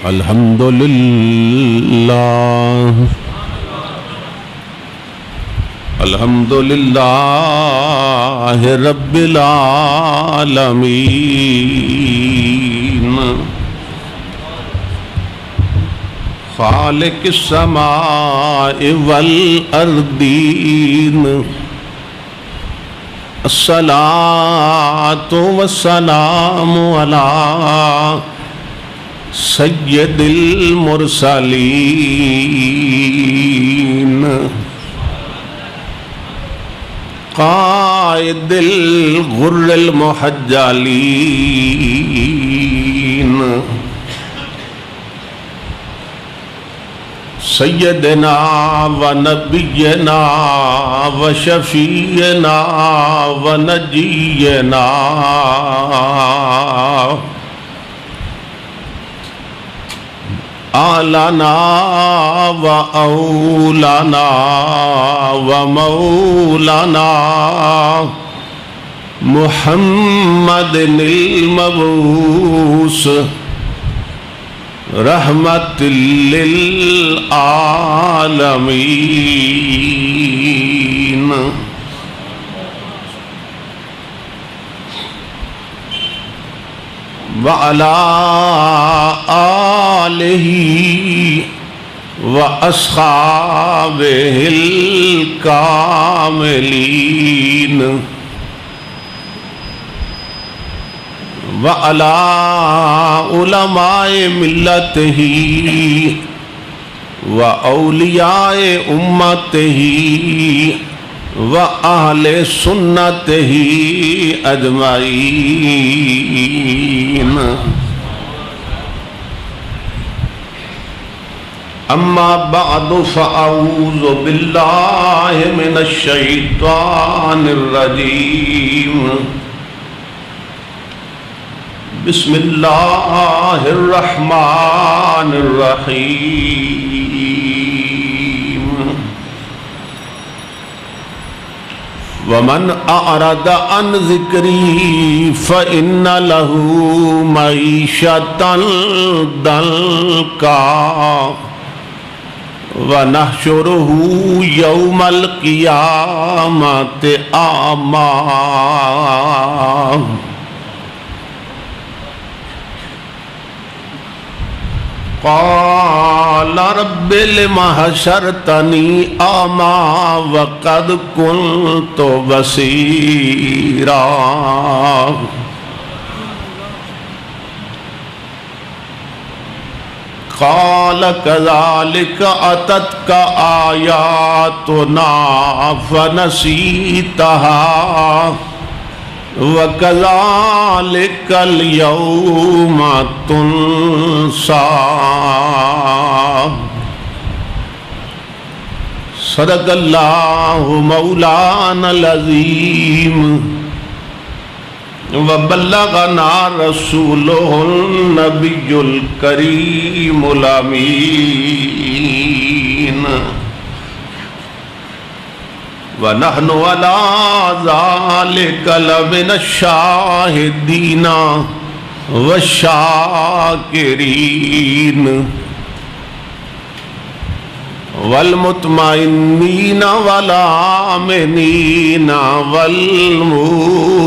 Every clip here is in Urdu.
الحمد للہ الحمد للہ رب العالمین خالق السماء والأرضین الصلاة والسلام علی سید المرسلین قائد الغر المحجلین سیدنا و نبینا و شفیعنا و نجینا آلنا و اولانا و مولانا محمد المبعوث رحمت للعالمین وعلى آلہ وأصحابہ الکاملین وعلى علماء ملتہ وأولیاء امتہ وأہل سنتہ اجمعین اما بعد فاعوذ باللہ من الشیطان الرجیم بسم اللہ الرحمن الرحیم ومن اعرض عن ذکری فإن له معیشة ضنکا وَنَحْشُرُهُ يَوْمَ الْقِيَامَةِ أَعْمَى قال رب لم حشرتني أعمى وقد كنت بصيرا قال كذلك أتتك آياتنا فنسيتها وَكَذَلِكَ الْيَوْمَ تُنْسَى صدق اللہ مولانا العظیم وبلغنا رسوله النبی الکریم الامین وَنَحْنُ عَلَىٰ ذَلِكَ لَمِنَ الشَّاهِدِينَ وَالشَّاكِرِينَ وَالْمُطْمَئِنِّينَ وَالْآمِنِينَ وَالْمُوقِنِينَ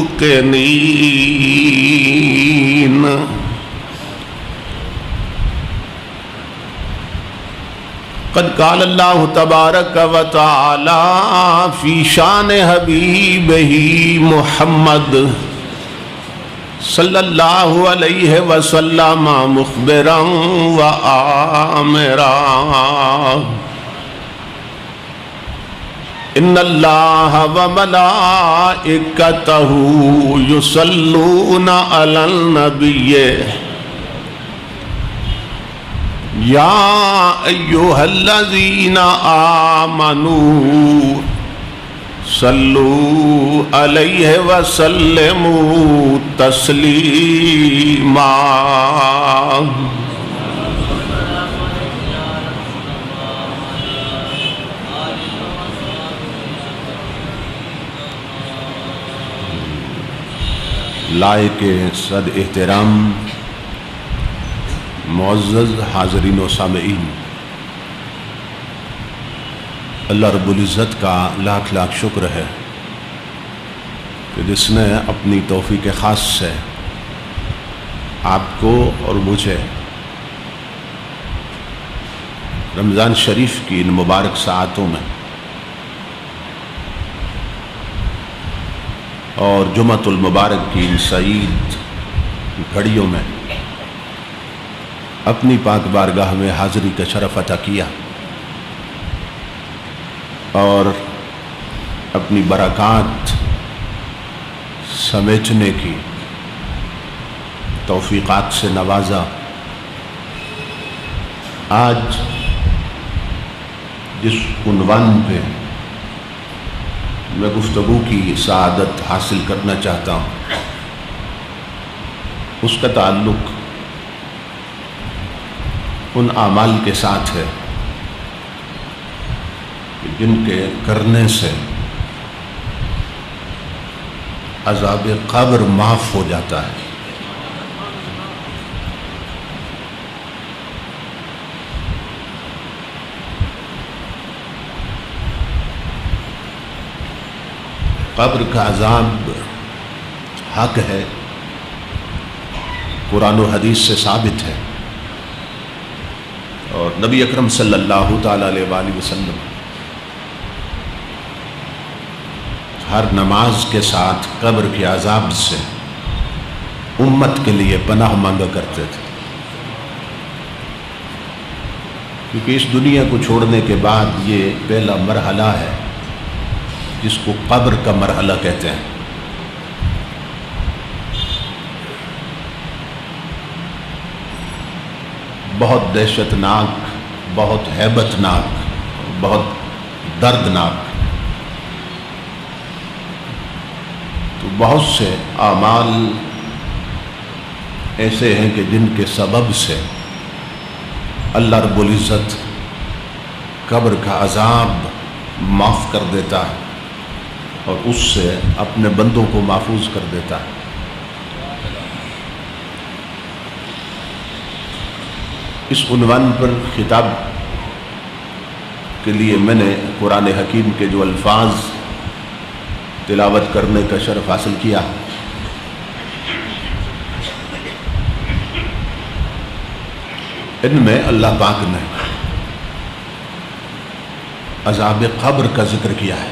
قد قال اللہ تبارک و تعالی فی شان حبیبہ محمد صلی اللہ علیہ وسلم مخبرا و آمرا ان اللہ و ملائکتہ یصلون علی النبی یا ایہا الذین آمنوا صلو علیہ وسلموا تسلیما لائق صد احترام معزز حاضرین و سامعین، اللہ رب العزت کا لاکھ لاکھ شکر ہے کہ جس نے اپنی توفیق خاص سے آپ کو اور مجھے رمضان شریف کی ان مبارک ساعتوں میں اور جمعۃ المبارک کی ان سعید گھڑیوں میں اپنی پاک بارگاہ میں حاضری کا شرف عطا کیا اور اپنی برکات سمیٹنے کی توفیقات سے نوازا۔ آج جس عنوان پہ میں گفتگو کی سعادت حاصل کرنا چاہتا ہوں اس کا تعلق ان اعمال کے ساتھ ہے جن کے کرنے سے عذاب قبر معاف ہو جاتا ہے۔ قبر کا عذاب حق ہے، قرآن و حدیث سے ثابت ہے، اور نبی اکرم صلی اللہ تعالیٰ علیہ وآلہ وسلم ہر نماز کے ساتھ قبر کے عذاب سے امت کے لیے پناہ مانگا کرتے تھے، کیونکہ اس دنیا کو چھوڑنے کے بعد یہ پہلا مرحلہ ہے جس کو قبر کا مرحلہ کہتے ہیں۔ بہت دہشت ناک، بہت ہیبت ناک، بہت دردناک۔ تو بہت سے اعمال ایسے ہیں کہ جن کے سبب سے اللہ رب العزت قبر کا عذاب معاف کر دیتا ہے اور اس سے اپنے بندوں کو محفوظ کر دیتا ہے۔ اس عنوان پر خطاب کے لیے میں نے قرآن حکیم کے جو الفاظ تلاوت کرنے کا شرف حاصل کیا، ان میں اللہ پاک نے عذاب قبر کا ذکر کیا ہے۔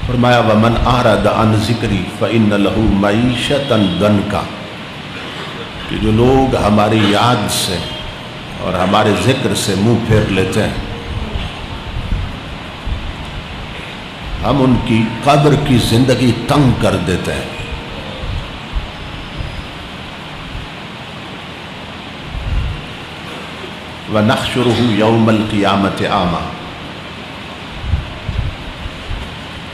فرمایا وَمَنْ أَعْرَضَ عَنْ ذِكْرِي فَإِنَّ لَهُ مَعِيشَةً ضَنْكًا، کہ جو لوگ ہماری یاد سے اور ہمارے ذکر سے منہ پھیر لیتے ہیں ہم ان کی قبر کی زندگی تنگ کر دیتے ہیں۔ وَنَحْشُرُهُ يَوْمَ الْقِيَامَةِ أَعْمَىٰ،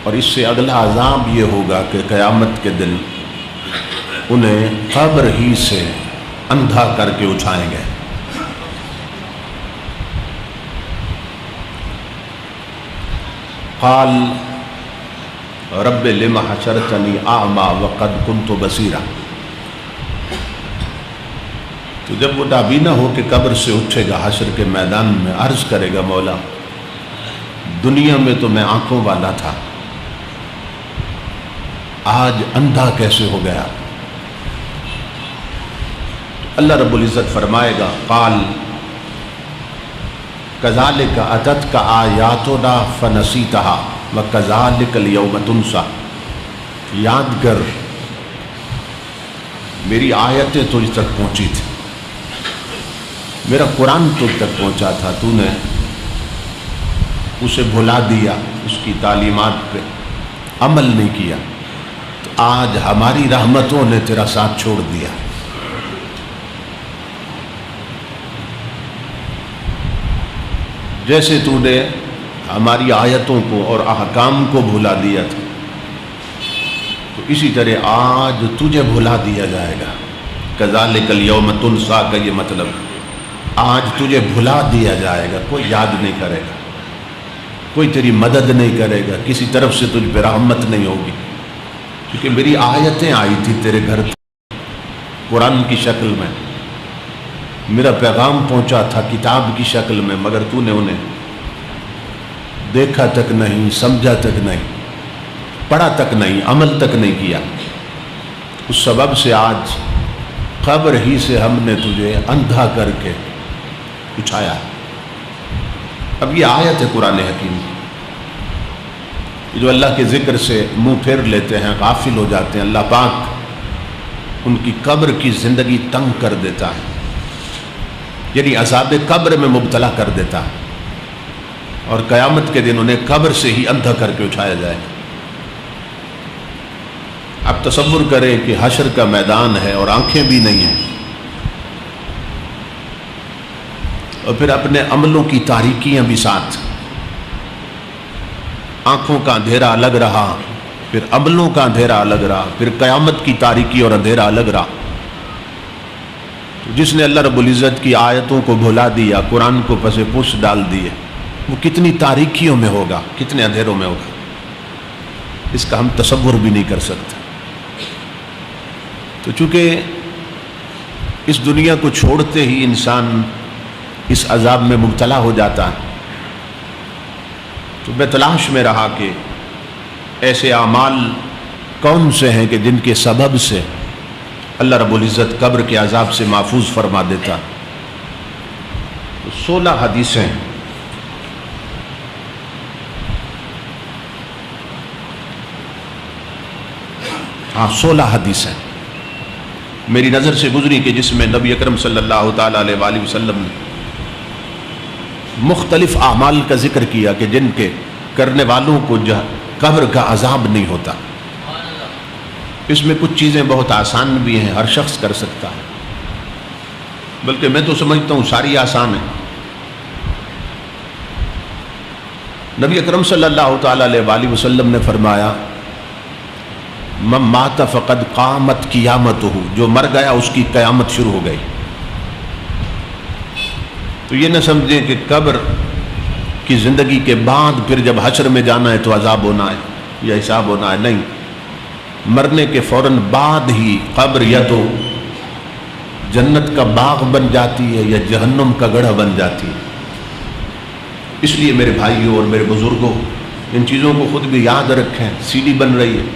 اور اس سے اگلا عذاب یہ ہوگا کہ قیامت کے دن انہیں قبر ہی سے اندھا کر کے اٹھائیں گے۔ قال رب لم حشرتنی اعمی وقد کنت بصیرا، تو جب وہ نابینا ہو کے قبر سے اٹھے گا حشر کے میدان میں، عرض کرے گا مولا دنیا میں تو میں آنکھوں والا تھا، آج اندھا کیسے ہو گیا؟ اللہ رب العزت فرمائے گا قال کذالک اتتک آیاتنا فنسیتها وکذالک اليوم تنسی، یاد کر میری آیتیں تجھ تک پہنچی تھی، میرا قرآن تجھ تک پہنچا تھا، تو نے اسے بھلا دیا، اس کی تعلیمات پہ عمل نہیں کیا، تو آج ہماری رحمتوں نے تیرا ساتھ چھوڑ دیا۔ جیسے تو نے ہماری آیتوں کو اور احکام کو بھلا دیا تھا، تو اسی طرح آج تجھے بھلا دیا جائے گا۔ کذالک الیوم تنسیٰ کا یہ مطلب آج تجھے بھلا دیا جائے گا، کوئی یاد نہیں کرے گا، کوئی تیری مدد نہیں کرے گا، کسی طرف سے تجھ پہ رحمت نہیں ہوگی، کیونکہ میری آیتیں آئی تھی تیرے گھر، قرآن کی شکل میں، میرا پیغام پہنچا تھا کتاب کی شکل میں، مگر تو نے انہیں دیکھا تک نہیں، سمجھا تک نہیں، پڑھا تک نہیں، عمل تک نہیں کیا۔ اس سبب سے آج قبر ہی سے ہم نے تجھے اندھا کر کے اٹھایا ہے۔ اب یہ آیت ہے قرآن حکیم جو اللہ کے ذکر سے منہ پھیر لیتے ہیں، غافل ہو جاتے ہیں، اللہ پاک ان کی قبر کی زندگی تنگ کر دیتا ہے، یعنی عذاب قبر میں مبتلا کر دیتا ہے، اور قیامت کے دن انہیں قبر سے ہی اندھا کر کے اٹھایا جائے گا۔ آپ تصور کریں کہ حشر کا میدان ہے اور آنکھیں بھی نہیں ہیں، اور پھر اپنے عملوں کی تاریکیاں بھی ساتھ، آنکھوں کا اندھیرا الگ رہا، پھر عملوں کا اندھیرا الگ رہا، پھر قیامت کی تاریکی اور اندھیرا الگ رہا۔ جس نے اللہ رب العزت کی آیتوں کو بھلا دیا، قرآن کو پس پش ڈال دیے، وہ کتنی تاریکیوں میں ہوگا، کتنے اندھیروں میں ہوگا، اس کا ہم تصور بھی نہیں کر سکتے۔ تو چونکہ اس دنیا کو چھوڑتے ہی انسان اس عذاب میں مبتلا ہو جاتا ہے، تو میں تلاش میں رہا کہ ایسے اعمال کون سے ہیں کہ جن کے سبب سے اللہ رب العزت قبر کے عذاب سے محفوظ فرما دیتا۔ تو 16 حدیثیں، ہاں 16 حدیثیں میری نظر سے گزری کہ جس میں نبی اکرم صلی اللہ تعالیٰ علیہ وآلہ وسلم نے مختلف اعمال کا ذکر کیا کہ جن کے کرنے والوں کو قبر کا عذاب نہیں ہوتا۔ اس میں کچھ چیزیں بہت آسان بھی ہیں، ہر شخص کر سکتا ہے، بلکہ میں تو سمجھتا ہوں ساری آسان ہیں۔ نبی اکرم صلی اللہ تعالیٰ علیہ وآلہ وسلم نے فرمایا من مات فقد قامت قیامتہ، جو مر گیا اس کی قیامت شروع ہو گئی۔ تو یہ نہ سمجھیں کہ قبر کی زندگی کے بعد پھر جب حشر میں جانا ہے تو عذاب ہونا ہے یا حساب ہونا ہے، نہیں، مرنے کے فوراً بعد ہی قبر یا تو جنت کا باغ بن جاتی ہے یا جہنم کا گڑھا بن جاتی ہے۔ اس لیے میرے بھائیوں اور میرے بزرگوں، ان چیزوں کو خود بھی یاد رکھیں۔ سی ڈی بن رہی ہے،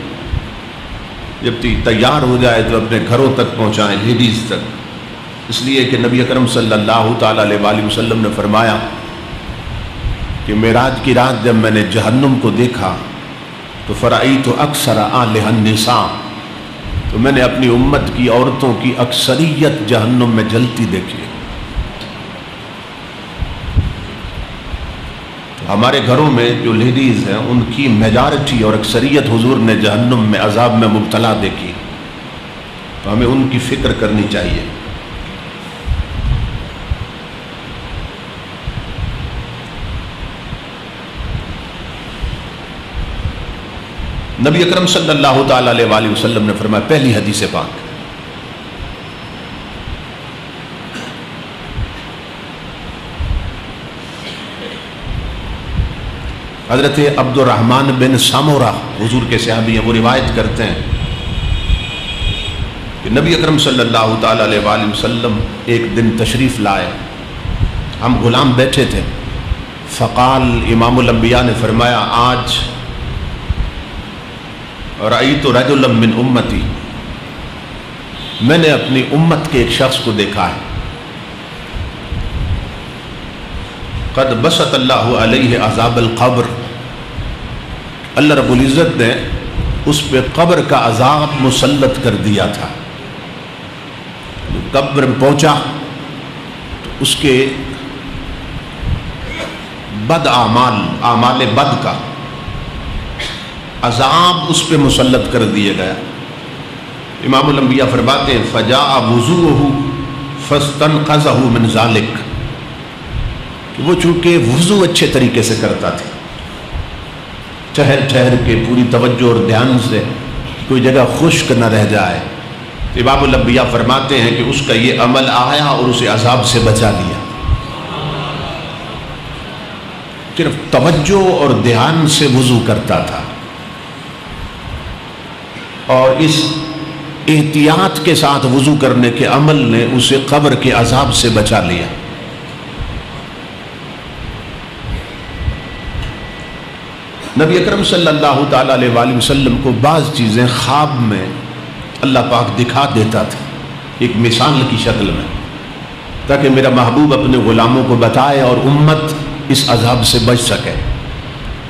جب تیار ہو جائے تو اپنے گھروں تک پہنچائیں، لیڈیز تک، اس لیے کہ نبی اکرم صلی اللہ تعالیٰ علیہ وآلہ وسلم نے فرمایا کہ معراج کی رات جب میں نے جہنم کو دیکھا تو فرأیت اکثر اہلھا النساء، تو میں نے اپنی امت کی عورتوں کی اکثریت جہنم میں جلتی دیکھی۔ تو ہمارے گھروں میں جو لیڈیز ہیں ان کی میجارٹی اور اکثریت حضور نے جہنم میں عذاب میں مبتلا دیکھی، تو ہمیں ان کی فکر کرنی چاہیے۔ نبی اکرم صلی اللہ تعالیٰ علیہ وآلہ وسلم نے فرمایا، پہلی حدیث پاک، حضرت عبد الرحمن بن سامورہ حضور کے صحابی ہیں، وہ روایت کرتے ہیں کہ نبی اکرم صلی اللہ تعالیٰ علیہ وآلہ وسلم ایک دن تشریف لائے، ہم غلام بیٹھے تھے، فقال، امام الانبیاء نے فرمایا، آج رأیت رجلا من امتی، میں نے اپنی امت کے ایک شخص کو دیکھا ہے، قد بسط اللہ علیہ عذاب القبر، اللہ رب العزت نے اس پہ قبر کا عذاب مسلط کر دیا تھا۔ قبر میں پہنچا تو اس کے بد اعمال بد کا عذاب اس پہ مسلط کر دیا گیا۔ امام الانبیاء فرماتے ہیں فجاء وضوءہ فاستنقذہ من ذلک، کہ وہ چونکہ وضو اچھے طریقے سے کرتا تھا، ٹھہر ٹھہر کے پوری توجہ اور دھیان سے، کوئی جگہ خشک نہ رہ جائے، تو امام الانبیاء فرماتے ہیں کہ اس کا یہ عمل آیا اور اسے عذاب سے بچا لیا۔ صرف توجہ اور دھیان سے وضو کرتا تھا، اور اس احتیاط کے ساتھ وضو کرنے کے عمل نے اسے قبر کے عذاب سے بچا لیا۔ نبی اکرم صلی اللہ تعالی علیہ وآلہ وسلم کو بعض چیزیں خواب میں اللہ پاک دکھا دیتا تھا ایک مثال کی شکل میں، تاکہ میرا محبوب اپنے غلاموں کو بتائے اور امت اس عذاب سے بچ سکے۔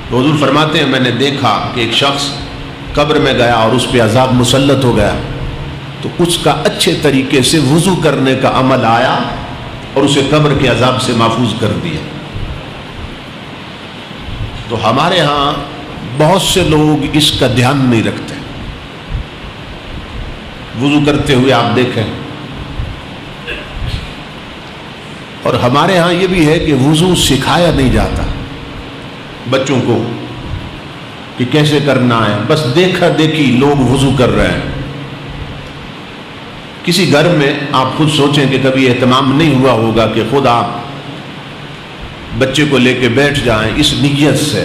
تو حضور فرماتے ہیں میں نے دیکھا کہ ایک شخص قبر میں گیا اور اس پہ عذاب مسلط ہو گیا، تو اس کا اچھے طریقے سے وضو کرنے کا عمل آیا اور اسے قبر کے عذاب سے محفوظ کر دیا۔ تو ہمارے ہاں بہت سے لوگ اس کا دھیان نہیں رکھتے، وضو کرتے ہوئے آپ دیکھیں، اور ہمارے ہاں یہ بھی ہے کہ وضو سکھایا نہیں جاتا بچوں کو کہ کیسے کرنا ہے، بس دیکھا دیکھی لوگ وضو کر رہے ہیں۔ کسی گھر میں آپ خود سوچیں کہ کبھی اہتمام نہیں ہوا ہوگا کہ خود آپ بچے کو لے کے بیٹھ جائیں اس نیت سے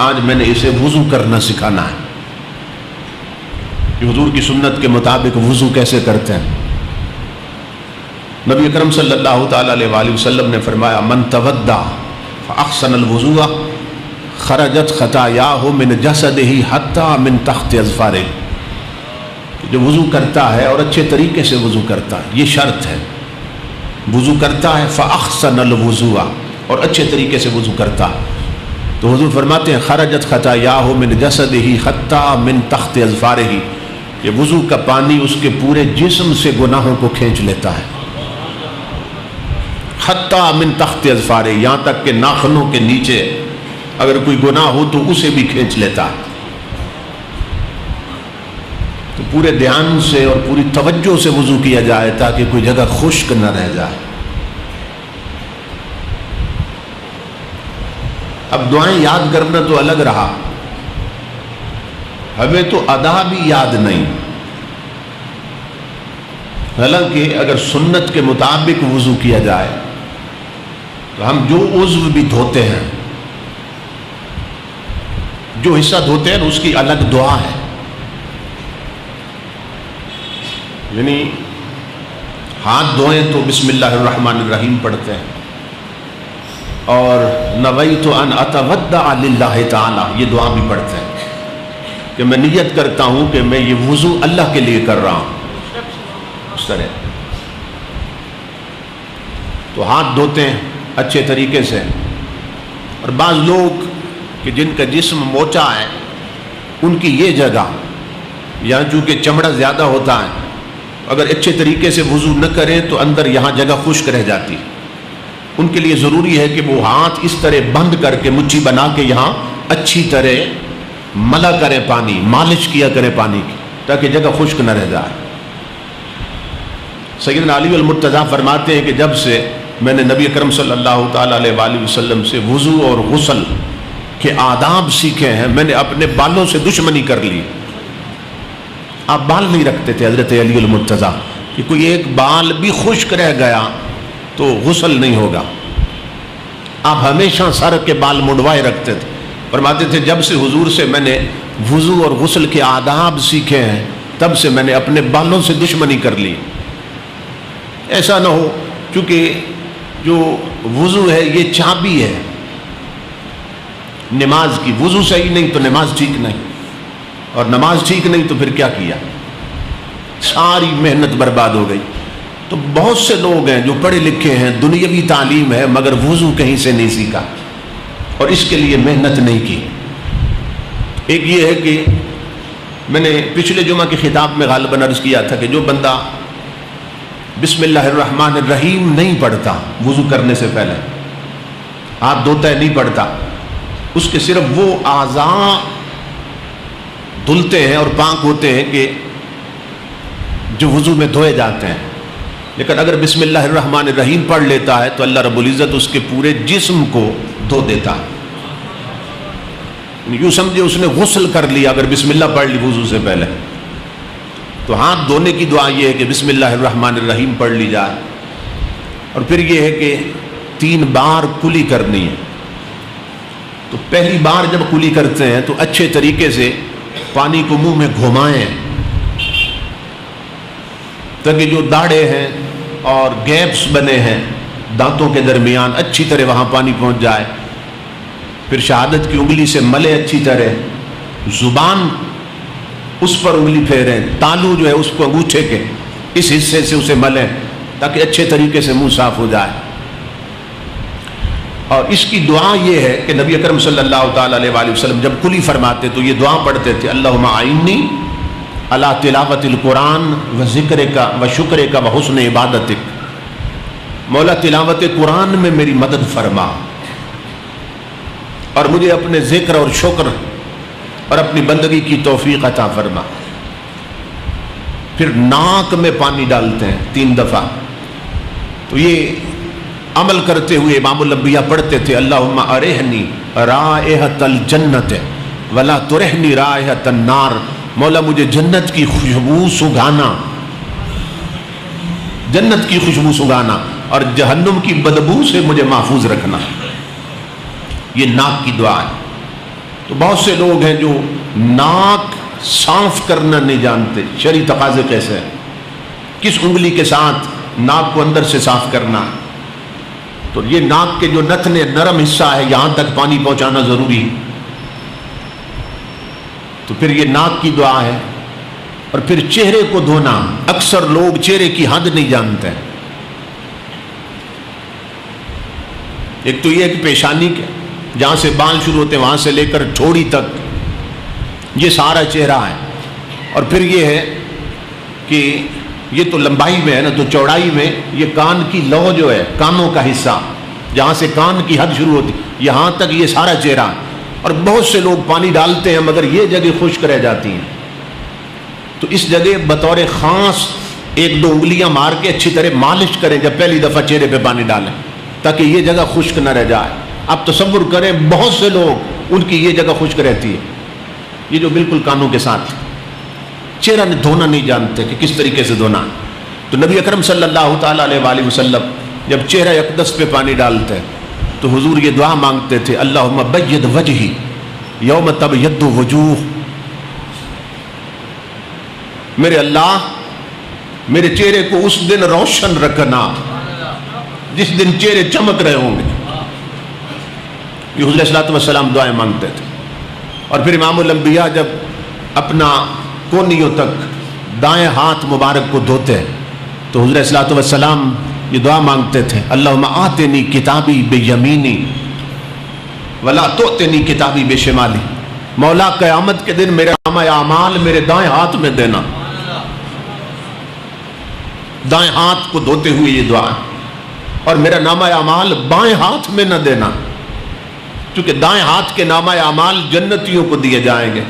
آج میں نے اسے وضو کرنا سکھانا ہے کہ حضور کی سنت کے مطابق وضو کیسے کرتے ہیں۔ نبی اکرم صلی اللہ تعالی علیہ وآلہ وسلم نے فرمایا من تودع فاحسن الوضوء خرجت خطاياه من جسده حتى من تحت اظفاره، جو وضو کرتا ہے اور اچھے طریقے سے وضو کرتا ہے، یہ شرط ہے، وضو کرتا ہے فاحسن الوضوء اور اچھے طریقے سے وضو کرتا ہے، تو حضور فرماتے ہیں خرجت خطاياه من جسده حتى من تحت اظفاره، یہ وضو کا پانی اس کے پورے جسم سے گناہوں کو کھینچ لیتا ہے، حتى من تحت اظفاره، یہاں تک کہ ناخنوں کے نیچے اگر کوئی گناہ ہو تو اسے بھی کھینچ لیتا ہے۔ تو پورے دھیان سے اور پوری توجہ سے وضو کیا جائے تاکہ کوئی جگہ خشک نہ رہ جائے۔ اب دعائیں یاد کرنا تو الگ رہا، ہمیں تو ادا بھی یاد نہیں، حالانکہ اگر سنت کے مطابق وضو کیا جائے تو ہم جو عضو بھی دھوتے ہیں، جو حصہ دھوتے ہیں اس کی الگ دعا ہے، یعنی ہاتھ دھوئیں تو بسم اللہ الرحمن الرحیم پڑھتے ہیں، اور نویت ان اتودع للہ تعالی یہ دعا بھی پڑھتے ہیں کہ میں نیت کرتا ہوں کہ میں یہ وضو اللہ کے لیے کر رہا ہوں، اس طرح۔ تو ہاتھ دھوتے ہیں اچھے طریقے سے، اور بعض لوگ کہ جن کا جسم موٹا ہے ان کی یہ جگہ یہاں چونکہ چمڑا زیادہ ہوتا ہے، اگر اچھے طریقے سے وضو نہ کریں تو اندر یہاں جگہ خشک رہ جاتی ہے، ان کے لیے ضروری ہے کہ وہ ہاتھ اس طرح بند کر کے مٹھی بنا کے یہاں اچھی طرح ملا کریں، پانی مالش کیا کریں پانی کی، تاکہ جگہ خشک نہ رہ جائے۔ سیدنا علی المرتضیٰ فرماتے ہیں کہ جب سے میں نے نبی اکرم صلی اللہ تعالی علیہ وآلہ وسلم سے وضو اور غسل کے آداب سیکھے ہیں، میں نے اپنے بالوں سے دشمنی کر لی۔ آپ بال نہیں رکھتے تھے حضرت علی المرتضیٰ، کہ کوئی ایک بال بھی خشک رہ گیا تو غسل نہیں ہوگا، آپ ہمیشہ سر کے بال منڈوائے رکھتے تھے۔ فرماتے تھے جب سے حضور سے میں نے وضو اور غسل کے آداب سیکھے ہیں تب سے میں نے اپنے بالوں سے دشمنی کر لی۔ ایسا نہ ہو، کیونکہ جو وضو ہے یہ چابی ہے نماز کی، وضو صحیح نہیں تو نماز ٹھیک نہیں، اور نماز ٹھیک نہیں تو پھر کیا کیا، ساری محنت برباد ہو گئی۔ تو بہت سے لوگ ہیں جو پڑھے لکھے ہیں، دنیاوی تعلیم ہے، مگر وضو کہیں سے نہیں سیکھا اور اس کے لیے محنت نہیں کی۔ ایک یہ ہے کہ میں نے پچھلے جمعہ کے خطاب میں غالباً عرض کیا تھا کہ جو بندہ بسم اللہ الرحمن الرحیم نہیں پڑھتا وضو کرنے سے پہلے، ہاتھ دھوتا ہے نہیں پڑھتا، اس کے صرف وہ اعضاء دھلتے ہیں اور پاک ہوتے ہیں کہ جو وضو میں دھوئے جاتے ہیں، لیکن اگر بسم اللہ الرحمن الرحیم پڑھ لیتا ہے تو اللہ رب العزت اس کے پورے جسم کو دھو دیتا ہے۔ یوں سمجھے اس نے غسل کر لیا اگر بسم اللہ پڑھ لی وضو سے پہلے۔ تو ہاتھ دھونے کی دعا یہ ہے کہ بسم اللہ الرحمن الرحیم پڑھ لی جائے، اور پھر یہ ہے کہ 3 بار کلی کرنی ہے۔ تو پہلی بار جب کلی کرتے ہیں تو اچھے طریقے سے پانی کو منہ میں گھمائیں، تاکہ جو داڑھے ہیں اور گیپس بنے ہیں دانتوں کے درمیان اچھی طرح وہاں پانی پہنچ جائے. پھر شہادت کی انگلی سے ملے اچھی طرح، زبان اس پر انگلی پھیریں، تالو جو ہے اس کو انگوٹھے کے اس حصے سے اسے ملیں تاکہ اچھے طریقے سے منہ صاف ہو جائے. اور اس کی دعا یہ ہے کہ نبی اکرم صلی اللہ تعالیٰ علیہ وآلہ وسلم جب کلی فرماتے تو یہ دعا پڑھتے تھے، اللہم اعنی علی تلاوت القرآن و ذکرک و شکرک و حسن عبادتک. مولا تلاوت قرآن میں میری مدد فرما اور مجھے اپنے ذکر اور شکر اور اپنی بندگی کی توفیق عطا فرما. پھر ناک میں پانی ڈالتے ہیں 3 دفعہ. تو یہ عمل کرتے ہوئے امام الانبیاء پڑھتے تھے، اللہم ارحنی رائحۃ الجنت ولا ترحنی رائحۃ النار. مولا مجھے جنت کی خوشبو سنگھانا، جنت کی خوشبو سنگھانا، اور جہنم کی بدبو سے مجھے محفوظ رکھنا. یہ ناک کی دعا ہے. تو بہت سے لوگ ہیں جو ناک صاف کرنا نہیں جانتے. شرعی تقاضے کیسے ہیں، کس انگلی کے ساتھ ناک کو اندر سے صاف کرنا. تو یہ ناک کے جو نتنے نرم حصہ ہے یہاں تک پانی پہنچانا ضروری ہے. تو پھر یہ ناک کی دعا ہے. اور پھر چہرے کو دھونا. اکثر لوگ چہرے کی حد نہیں جانتے. ایک تو یہ کہ پیشانی کے جہاں سے بال شروع ہوتے ہیں وہاں سے لے کر ٹھوڑی تک یہ سارا چہرہ ہے. اور پھر یہ ہے کہ یہ تو لمبائی میں ہے نا، تو چوڑائی میں یہ کان کی لو جو ہے، کانوں کا حصہ جہاں سے کان کی حد شروع ہوتی یہاں تک یہ سارا چہرہ. اور بہت سے لوگ پانی ڈالتے ہیں مگر یہ جگہ خشک رہ جاتی ہیں. تو اس جگہ بطور خاص 1-2 انگلیاں مار کے اچھی طرح مالش کریں جب پہلی دفعہ چہرے پہ پانی ڈالیں تاکہ یہ جگہ خشک نہ رہ جائے. آپ تصور کریں بہت سے لوگ ان کی یہ جگہ خشک رہتی ہے، یہ جو بالکل کانوں کے ساتھ چہرہ دھونا نہیں جانتے کہ کس طریقے سے دھونا. تو نبی اکرم صلی اللہ تعالیٰ علیہ وآلہ وسلم جب چہرہ اقدس پہ پانی ڈالتے تو حضور یہ دعا مانگتے تھے، اللہم بید وجہی یوم تبید وجوہ. میرے اللہ میرے چہرے کو اس دن روشن رکھنا جس دن چہرے چمک رہے ہوں گے. یہ حضور صلی اللہ علیہ وسلم دعائیں مانگتے تھے. اور پھر امام الانبیاء جب اپنا کونیوں تک دائیں ہاتھ مبارک کو دھوتے تو حضور صلی اللہ علیہ وسلم یہ دعا مانگتے تھے، اللہم آتنی کتابی بیمینی ولا تؤتنی کتابی بشمالی. مولا قیامت کے دن میرا نامہ اعمال میرے دائیں ہاتھ میں دینا. دائیں ہاتھ کو دھوتے ہوئے یہ دعا، اور میرا نامہ اعمال بائیں ہاتھ میں نہ دینا، کیونکہ دائیں ہاتھ کے نامہ اعمال جنتیوں کو دیے جائیں گے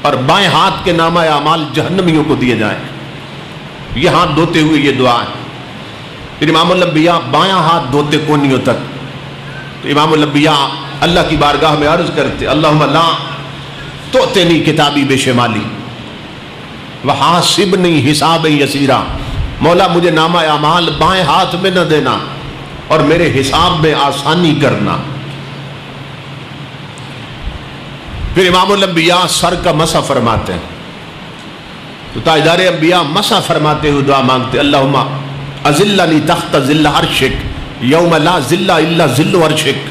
اور بائیں ہاتھ کے نامہ اعمال جہنمیوں کو دیے جائیں گے. یہ ہاتھ دھوتے ہوئے یہ دعا ہے. پھر امام الانبیاء بایاں ہاتھ دھوتے کونیوں تک. تو امام الانبیاء اللہ کی بارگاہ میں عرض کرتے، اللہم لا تؤتنی کتابی بشمالی وحاسبنی حسابا یسیرا. مولا مجھے نامہ اعمال بائیں ہاتھ میں نہ دینا اور میرے حساب میں آسانی کرنا. پھر امام الانبیاء سر کا مسح فرماتے ہیں. تو تاجدار انبیاء مسح فرماتے ہوئے دعا مانگتے، اللہم اذلنی تحت ظل عرشک یوم لا ظل الا ظل عرشک.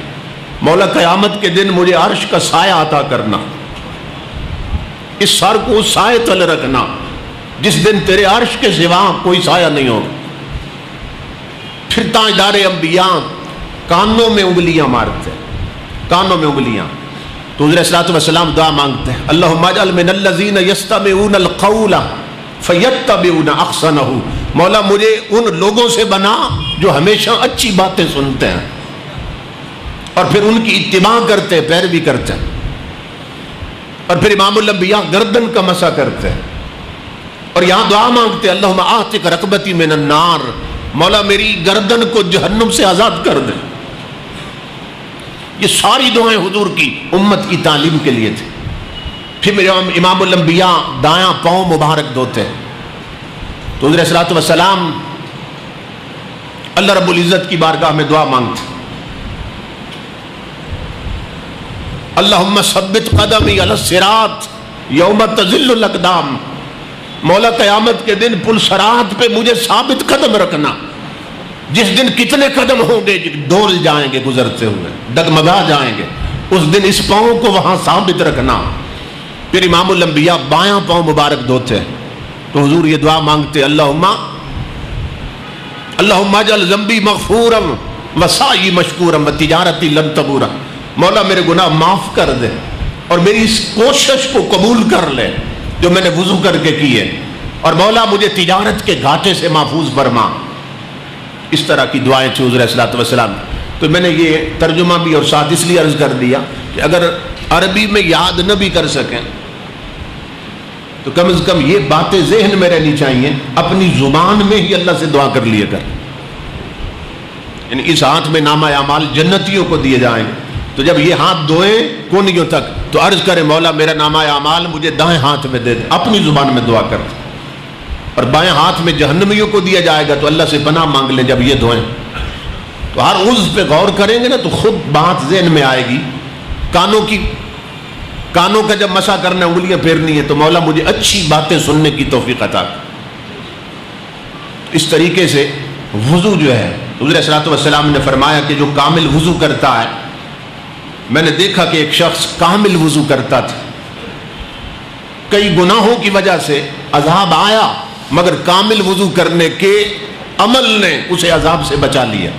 مولا قیامت کے دن مجھے عرش کا سایہ عطا کرنا، اس سر کو اس سائے تلے رکھنا جس دن تیرے عرش کے سوا کوئی سایہ نہیں ہوگا. پھر تاجدار انبیاء کانوں میں انگلیاں مارتے، کانوں میں انگلیاں. تو حضور صلی اللہ علیہ وسلم دعا مانگتے ہیں، اللہم اجعل من الذین یستمعون القول فیتبعون احسنہ. مولا مجھے ان لوگوں سے بنا جو ہمیشہ اچھی باتیں سنتے ہیں اور پھر ان کی اتباع کرتے، پیروی کرتے ہیں. اور پھر امام الانبیاء گردن کا مسح کرتے ہیں اور یہاں دعا مانگتے، اللہم اعتق رقبتی من النار. مولا میری گردن کو جہنم سے آزاد کر دے. یہ ساری دعائیں حضور کی امت کی تعلیم کے لیے تھے. پھر میرے امام الانبیاء دایاں پاؤں مبارک دھوتے ہیں. تو حضور صلی اللہ علیہ وسلم اللہ رب العزت کی بارگاہ میں دعا مانگتے، اللہم ثبت قدمی علی الصراط یوم تزل الاقدام. مولا قیامت کے دن پل صراط پہ مجھے ثابت قدم رکھنا، جس دن کتنے قدم ہوں گے ڈول جائیں گے، گزرتے ہوئے ڈگمگا جائیں گے، اس دن اس پاؤں کو وہاں ثابت رکھنا۔ پھر امام الانبیاء بایاں پاؤں مبارک دھوتے تو حضور یہ دعا مانگتے، اللہم اجعل ذنبی مغفورا وسعی مشکورا وتجارتی لن تبورا، مولا میرے گناہ معاف کر دے اور میری اس کوشش کو قبول کر لے جو میں نے وضو کر کے کی ہے، اور مولا مجھے تجارت کے گھاٹے سے محفوظ فرما۔ اس طرح کی دعائیں تھیں حضور صلی اللہ علیہ وسلم۔ تو میں نے یہ ترجمہ بھی اور ساتھ اس لیے عرض کر دیا کہ اگر عربی میں یاد نہ بھی کر سکیں تو کم از کم یہ باتیں ذہن میں رہنی چاہیے، اپنی زبان میں ہی اللہ سے دعا کر لیے کر۔ یعنی اس ہاتھ میں نامہ اعمال جنتیوں کو دیے جائیں، تو جب یہ ہاتھ دھوئیں کونیوں تک تو عرض کریں مولا میرا نامہ اعمال مجھے دائیں ہاتھ میں دے دے، اپنی زبان میں دعا کر۔ اور بائیں ہاتھ میں جہنمیوں کو دیا جائے گا تو اللہ سے پناہ مانگ لیں جب یہ دھوئیں۔ تو ہر عضو پہ غور کریں گے نا تو خود بات ذہن میں آئے گی۔ کانوں کا جب مسح کرنا ہے، انگلیاں پھیرنی ہے، تو مولا مجھے اچھی باتیں سننے کی توفیق عطا کر۔ اس طریقے سے وضو جو ہے، حضور صلی اللہ علیہ وسلم نے فرمایا کہ جو کامل وضو کرتا ہے، میں نے دیکھا کہ ایک شخص کامل وضو کرتا تھا، کئی گناہوں کی وجہ سے عذاب آیا، مگر کامل وضو کرنے کے عمل نے اسے عذاب سے بچا لیا۔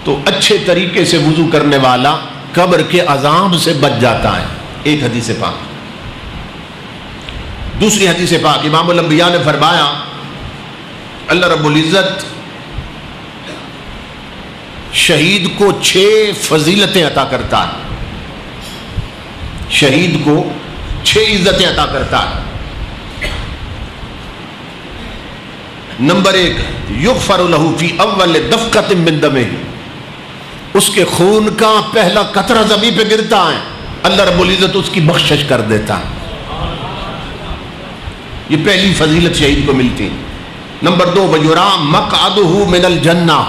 تو اچھے طریقے سے وضو کرنے والا قبر کے عذاب سے بچ جاتا ہے، ایک حدیث پاک۔ دوسری حدیث پاک امام الانبیاء نے فرمایا اللہ رب العزت شہید کو 6 فضیلتیں عطا کرتا ہے، شہید کو 6 عزتیں عطا کرتا ہے۔ نمبر 1، یغفر له فی اول دفقۃ من دمہ، اس کے خون کا پہلا قطرہ زمین پہ گرتا ہے، اللہ رب العزت اس کی بخشش کر دیتا ہے۔ یہ پہلی فضیلت شہید کو ملتی ہے۔ نمبر 2، وَيُرَى مَقْعَدُهُ مِنَ الْجَنَّةِ،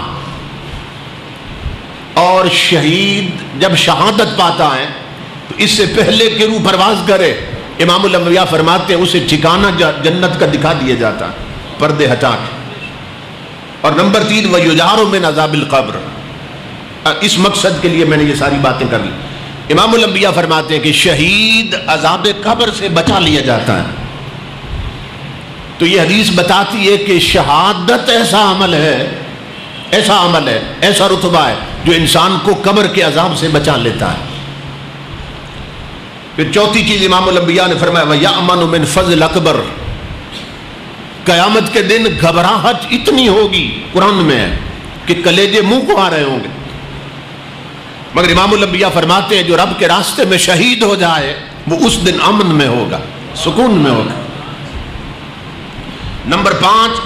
اور شہید جب شہادت پاتا ہے تو اس سے پہلے کہ روح پرواز کرے، امام الانبیاء فرماتے ہیں اسے ٹھکانہ جنت کا دکھا دیا جاتا ہے پردے ہٹا کے۔ اور نمبر 3، وَيُجَارُ مِنْ عَذَابِ الْقَبْرِ، اس مقصد کے لیے میں نے یہ ساری باتیں کر لی۔ امام الانبیاء فرماتے ہیں کہ شہید عذاب قبر سے بچا لیا جاتا ہے۔ تو یہ حدیث بتاتی ہے کہ شہادت ایسا عمل ہے، ایسا رتبہ ہے جو انسان کو قبر کے عذاب سے بچا لیتا ہے۔ پھر چوتھی چیز امام الانبیاء نے فرمایا وَيَأْمَنُ مِنْ فَضْلِ الْأَكْبَرِ، قیامت کے دن گھبراہٹ اتنی ہوگی، قرآن میں ہے کہ کلیجے منہ کو آ رہے ہوں گے، مگر امام الانبیاء فرماتے ہیں جو رب کے راستے میں شہید ہو جائے وہ اس دن امن میں ہوگا، سکون میں ہوگا۔ نمبر 5،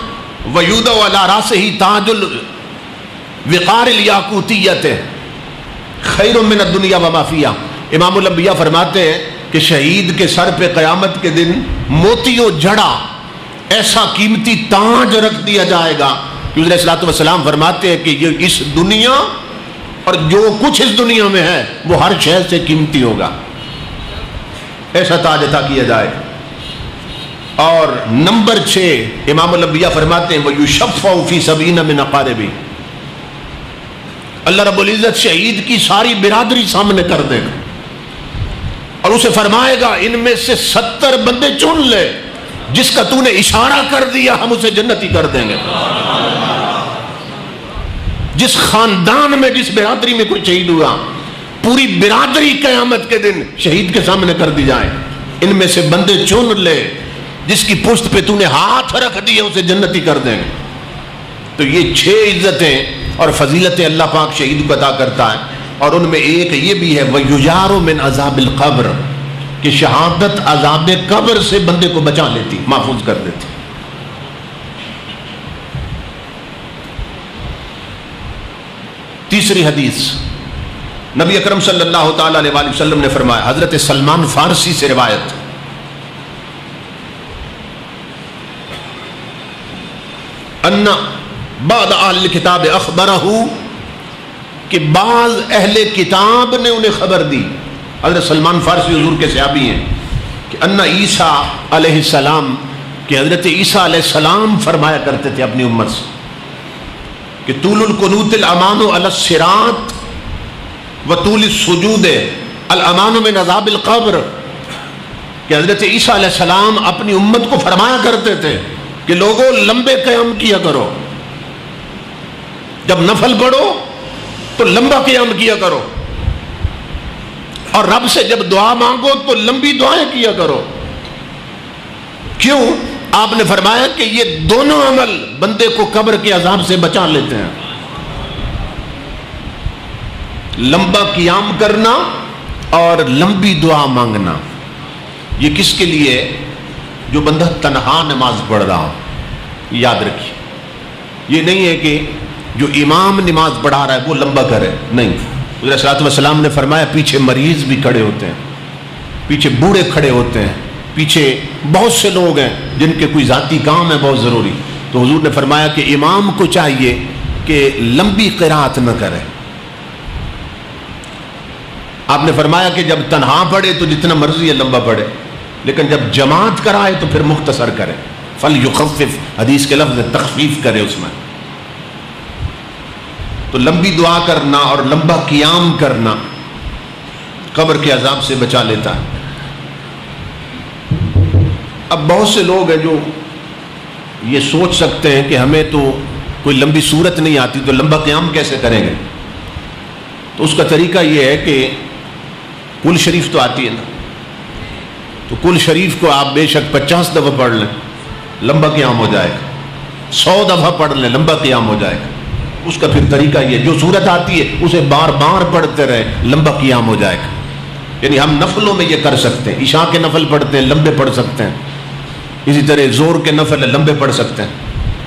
وَيُوضَعُ عَلَى رَأْسِهِ تَاجُ الْوِقَارِ الْيَاقُوتِيَّةِ خَيْرٌ مِّنَ الدُّنْيَا وَمَا فِيهَا، امام الانبیاء فرماتے ہیں کہ شہید کے سر پہ قیامت کے دن موتیوں جڑا ایسا قیمتی تاج رکھ دیا جائے گا کہ حضور صلی اللہ علیہ وسلم فرماتے ہیں کہ یہ اس دنیا اور جو کچھ اس دنیا میں ہے وہ ہر شے سے قیمتی ہوگا، ایسا تاج عطا کیا جائے گا۔ اور نمبر 6، امام الانبیاء فرماتے ہیں وَيُشَفَّعُ فِي 70 مِنْ أَقَارِبِهِ، اللہ رب العزت شہید کی ساری برادری سامنے کر دے گا اور اسے فرمائے گا ان میں سے 70 بندے چن لے، جس کا تو نے اشارہ کر دیا ہم اسے جنتی کر دیں گے۔ جس خاندان میں جس برادری میں کوئی شہید ہوا، پوری برادری قیامت کے دن شہید کے سامنے کر دی جائے، ان میں سے بندے چن لے، جس کی پشت پہ تو نے ہاتھ رکھ دیا اسے جنتی کر دیں گے۔ تو یہ 6 عزتیں اور فضیلتیں اللہ پاک شہید کو عطا کرتا ہے، اور ان میں ایک یہ بھی ہے وَيُجَارُ مِنْ عَذَابِ الْقَبْرِ، کہ شہادت عذاب قبر سے بندے کو بچا لیتی، محفوظ کر دیتی۔ تیسری حدیث نبی اکرم صلی اللہ تعالی علیہ وآلہ وسلم نے فرمایا، حضرت سلمان فارسی سے روایت، ان بعض اہل کتاب اخبرہ، کہ بعض اہل کتاب نے انہیں خبر دی، حضرت سلمان فارسی حضور کے صحابی ہیں، کہ ان عیسیٰ علیہ السلام کہ حضرت عیسیٰ علیہ السلام فرمایا کرتے تھے اپنی امت سے کہ طول القنوت الامان علی الصراط و طول السجود الامان من عذاب القبر، کہ حضرت عیسیٰ علیہ السلام اپنی امت کو فرمایا کرتے تھے کہ لوگوں لمبے قیام کیا کرو، جب نفل پڑھو تو لمبا قیام کیا کرو، اور رب سے جب دعا مانگو تو لمبی دعائیں کیا کرو۔ کیوں؟ آپ نے فرمایا کہ یہ دونوں عمل بندے کو قبر کے عذاب سے بچا لیتے ہیں۔ لمبا قیام کرنا اور لمبی دعا مانگنا، یہ کس کے لیے؟ جو بندہ تنہا نماز پڑھ رہا ہو۔ یاد رکھیے، یہ نہیں ہے کہ جو امام نماز پڑھا رہا ہے وہ لمبا کرے، نہیں۔ حضور صلی اللہ علیہ وسلم نے فرمایا پیچھے مریض بھی کھڑے ہوتے ہیں، پیچھے بوڑھے کھڑے ہوتے ہیں، پیچھے بہت سے لوگ ہیں جن کے کوئی ذاتی کام ہے بہت ضروری، تو حضور نے فرمایا کہ امام کو چاہیے کہ لمبی قرات نہ کرے۔ آپ نے فرمایا کہ جب تنہا پڑھے تو جتنا مرضی ہے لمبا پڑھے، لیکن جب جماعت کرائے تو پھر مختصر کرے۔ فَلْيُخَفِّفْ، حدیث کے لفظ تخفیف کرے اس میں۔ تو لمبی دعا کرنا اور لمبا قیام کرنا قبر کے عذاب سے بچا لیتا ہے۔ اب بہت سے لوگ ہیں جو یہ سوچ سکتے ہیں کہ ہمیں تو کوئی لمبی صورت نہیں آتی تو لمبا قیام کیسے کریں گے؟ تو اس کا طریقہ یہ ہے کہ کل شریف تو آتی ہے نا، تو کل شریف کو آپ بے شک 50 دفعہ پڑھ لیں، لمبا قیام ہو جائے گا۔ 100 دفعہ پڑھ لیں، لمبا قیام ہو جائے گا۔ اس کا پھر طریقہ یہ، جو صورت آتی ہے اسے بار بار پڑھتے رہے، لمبا قیام ہو جائے گا۔ یعنی ہم نفلوں میں یہ کر سکتے ہیں، عشاء کے نفل پڑھتے ہیں لمبے پڑھ سکتے ہیں، اسی طرح زور کے نفل لمبے پڑھ سکتے ہیں،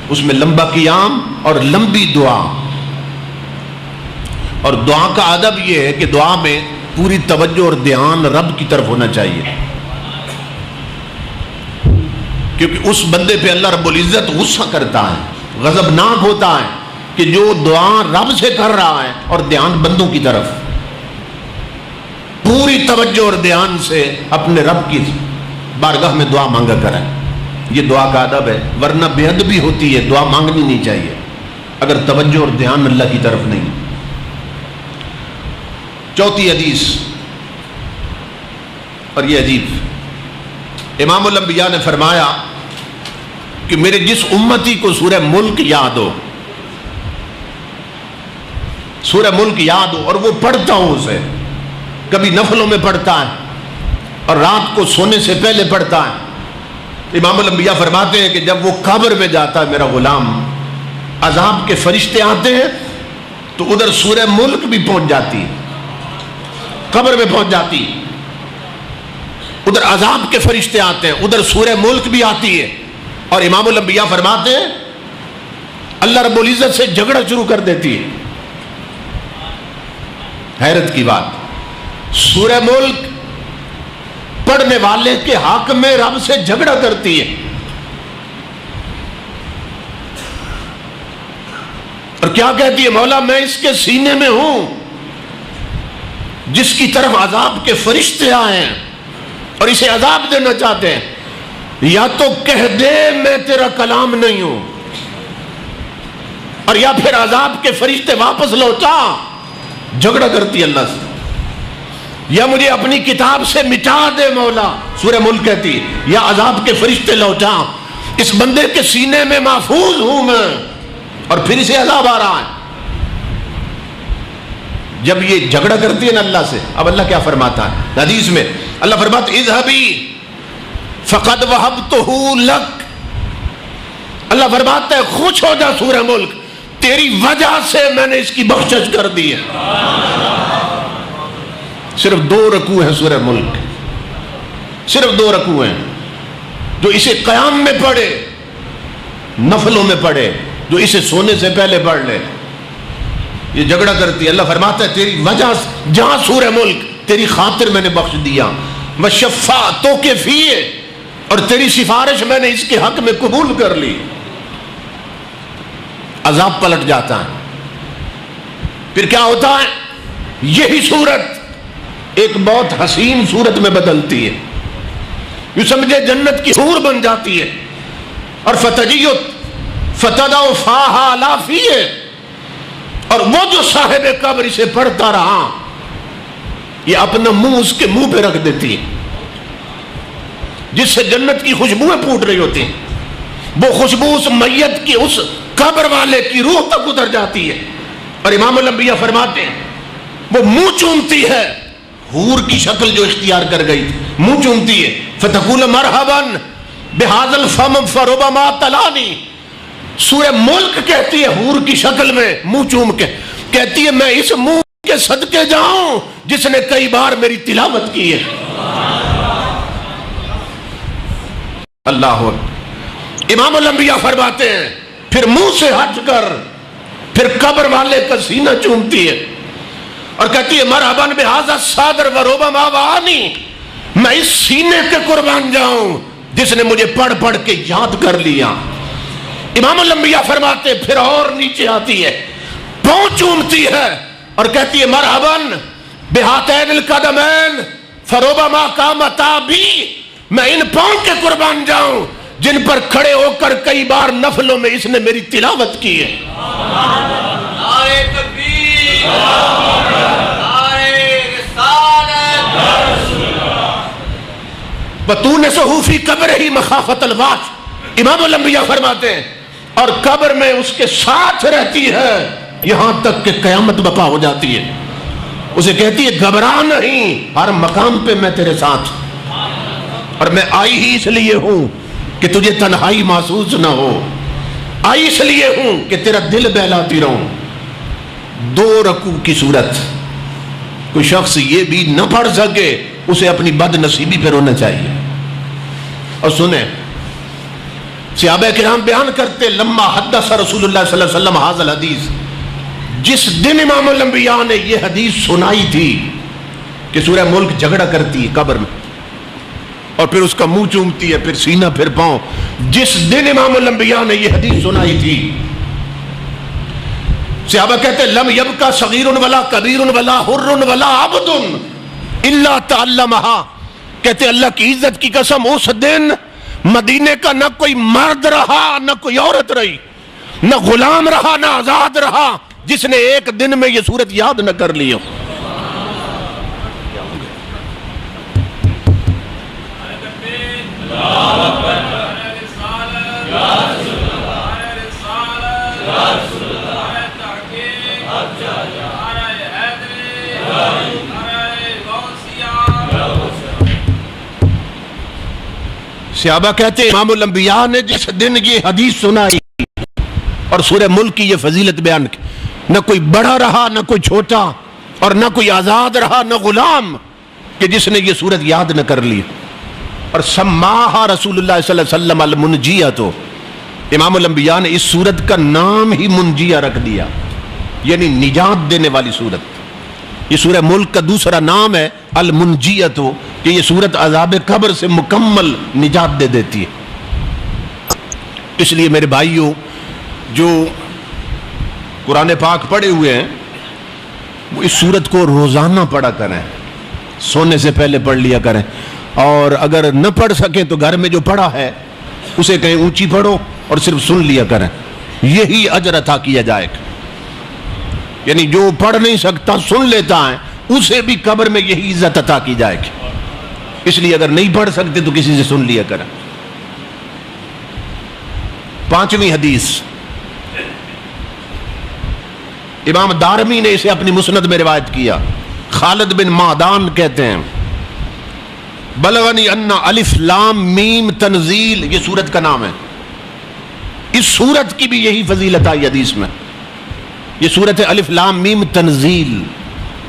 اس میں لمبا قیام اور لمبی دعا۔ اور دعا کا ادب یہ ہے کہ دعا میں پوری توجہ اور دھیان رب کی طرف ہونا چاہیے، کیونکہ اس بندے پہ اللہ رب العزت غصہ کرتا ہے، غضبناک ہوتا ہے کہ جو دعا رب سے کر رہا ہے اور دھیان بندوں کی طرف۔ پوری توجہ اور دھیان سے اپنے رب کی بارگاہ میں دعا مانگا کریں، یہ دعا کا ادب ہے، ورنہ بے ادبی ہوتی ہے، دعا مانگنی نہیں چاہیے اگر توجہ اور دھیان اللہ کی طرف نہیں۔ چوتھی حدیث، اور یہ عجیب، امام الانبیاء نے فرمایا کہ میرے جس امتی کو سورہ ملک یاد ہو، سورہ ملک یاد ہو اور وہ پڑھتا ہو، اسے کبھی نفلوں میں پڑھتا ہے اور رات کو سونے سے پہلے پڑھتا ہے، امام الانبیاء فرماتے ہیں کہ جب وہ قبر میں جاتا ہے میرا غلام، عذاب کے فرشتے آتے ہیں تو ادھر سورہ ملک بھی پہنچ جاتی ہے، قبر میں پہنچ جاتی، ادھر عذاب کے فرشتے آتے ہیں، ادھر سورہ ملک بھی آتی ہے، اور امام الانبیاء فرماتے ہیں اللہ رب العزت سے جھگڑا شروع کر دیتی ہے۔ حیرت کی بات، سورہ ملک پڑھنے والے کے حق میں رب سے جھگڑا کرتی ہے، اور کیا کہتی ہے؟ مولا میں اس کے سینے میں ہوں جس کی طرف عذاب کے فرشتے آئے ہیں اور اسے عذاب دینا چاہتے ہیں، یا تو کہہ دے میں تیرا کلام نہیں ہوں، اور یا پھر عذاب کے فرشتے واپس لوٹا۔ جھگڑا کرتی ہے اللہ سے، یا مجھے اپنی کتاب سے مٹا دے مولا، سورہ ملک کہتی، یا عذاب کے فرشتے لوٹا، اس بندے کے سینے میں محفوظ ہوں میں، اور پھر اسے عذاب آ رہا ہے۔ جب یہ جھگڑا کرتی ہے نا اللہ سے، اب اللہ کیا فرماتا ہے حدیث میں؟ اللہ فرماتا ہے اذهبی فقد وهبته لک، اللہ فرماتا ہے خوش ہو جا سورہ ملک، تیری وجہ سے میں نے اس کی بخشش کر دی ہے۔ صرف 2 رکوع ہیں سورہ ملک، صرف 2 رکوع ہیں، جو اسے قیام میں پڑھے، نفلوں میں پڑھے، جو اسے سونے سے پہلے پڑھ لے، یہ جھگڑا کرتی ہے۔ اللہ فرماتا ہے تیری وجہ سے، جہاں سورہ ملک تیری خاطر میں نے بخش دیا، وشفاعتوں کے فیے، اور تیری سفارش میں نے اس کے حق میں قبول کر لی، عذاب پلٹ جاتا ہے۔ پھر کیا ہوتا ہے؟ یہی صورت ایک بہت حسین صورت میں بدلتی ہے، یوں سمجھے جنت کی حور بن جاتی ہے. اور فتدع فاہا علی فیہ، اور وہ جو صاحب قبر اسے پڑھتا رہا یہ اپنا منہ اس کے منہ پہ رکھ دیتی ہے، جس سے جنت کی خوشبوئیں پھوٹ رہی ہوتی ہیں. وہ خوشبو اس میت کی، اس قبر والے کی روح تک اتر جاتی ہے. اور امام الانبیاء فرماتے ہیں وہ منہ چومتی ہے، حور کی شکل جو اختیار کر گئی منہ چومتی ہے. فتقول مرحبا بہذا الفم فربما تلانی. سورہ ملک کہتی ہے حور کی شکل میں منہ چوم کے، کہتی ہے میں اس منہ کے صدقے جاؤں جس نے کئی بار میری تلاوت کی ہے. اللہ اکبر. امام الانبیاء فرماتے ہیں پھر منہ سے ہٹ کر پھر قبر والے کا سینہ چومتی ہے اور کہتی ہے مرحبا بہذا الصدر وربما وانی. میں اس سینے کے قربان جاؤں جس نے مجھے پڑھ پڑھ کے یاد کر لیا. امام الانبیاء فرماتے پھر اور نیچے آتی ہے، پاؤں چومتی ہے اور کہتی ہے مرحبا بہاتین القدمین فربما قامتا بی. میں ان پاؤں کے قربان جاؤں جن پر کھڑے ہو کر کئی بار نفلوں میں اس نے میری تلاوت کی ہے. نعرہ تکبیر، نعرہ رسالت. وَتُونِسُهُ فِي قَبْرِهِ مَخَافَةَ الْوَحْشِ. امام الانبیاء فرماتے ہیں اور قبر میں اس کے ساتھ رہتی ہے یہاں تک کہ قیامت بپا ہو جاتی ہے. اسے کہتی ہے گھبرا نہیں، ہر مقام پہ میں تیرے ساتھ، اور میں آئی ہی اس لیے ہوں کہ تجھے تنہائی محسوس نہ ہو، آئی اس لیے ہوں کہ تیرا دل بہلاتی رہوں. 2 رکوع کی صورت کوئی شخص یہ بھی نہ پڑھ سکے اسے اپنی بد نصیبی پہ رونا چاہیے. اور سنیں صحابہ کرام بیان کرتے لما حدث رسول اللہ صلی اللہ علیہ وسلم ھذا الحدیث، جس دن امام الانبیاء نے یہ حدیث سنائی تھی کہ سورہ ملک جھگڑا کرتی ہے قبر میں اور پھر اس کا منہ چومتی ہے، پھر سینہ پھر پاؤں. جس دن امام الانبیاء نے یہ حدیث سنائی تھی صحابہ کہتے لم یبقى صغیر ولا کبیر ولا حر ولا عبد الا تعلمها. کہتے اللہ کی عزت کی قسم اس دن مدینے کا نہ کوئی مرد رہا نہ کوئی عورت رہی، نہ غلام رہا نہ آزاد رہا جس نے ایک دن میں یہ صورت یاد نہ کر لی ہو. صحابہ کہتے ہیں امام الانبیاء نے جس دن یہ حدیث سنائی اور سورہ ملک کی یہ فضیلت بیان کی، نہ کوئی بڑا رہا نہ کوئی چھوٹا اور نہ کوئی آزاد رہا نہ غلام کہ جس نے یہ صورت یاد نہ کر لی. اور سماہا رسول اللہ صلی اللہ علیہ وسلم المنجیہ. تو امام الانبیاء نے اس صورت کا نام ہی منجیہ رکھ دیا، یعنی نجات دینے والی صورت. یہ سورہ ملک کا دوسرا نام ہے المنجیہ، تو کہ یہ صورت عذاب قبر سے مکمل نجات دے دیتی ہے. اس لیے میرے بھائیوں جو قرآن پاک پڑھے ہوئے ہیں وہ اس صورت کو روزانہ پڑھا کریں، سونے سے پہلے پڑھ لیا کریں. اور اگر نہ پڑھ سکیں تو گھر میں جو پڑھا ہے اسے کہیں اونچی پڑھو اور صرف سن لیا کریں، یہی اجر عطا کیا جائے گا. یعنی جو پڑھ نہیں سکتا سن لیتا ہے اسے بھی قبر میں یہی عزت عطا کی جائے گی. اس لیے اگر نہیں پڑھ سکتے تو کسی سے سن لیا کریں. 5ویں حدیث امام دارمی نے اسے اپنی مسند میں روایت کیا. خالد بن معدان کہتے ہیں بلغنی ان الف لام میم تنزیل، یہ سورت کا نام ہے. اس سورت کی بھی یہی فضیلت آئی حدیث میں. یہ سورت ہے الف لام میم تنزیل.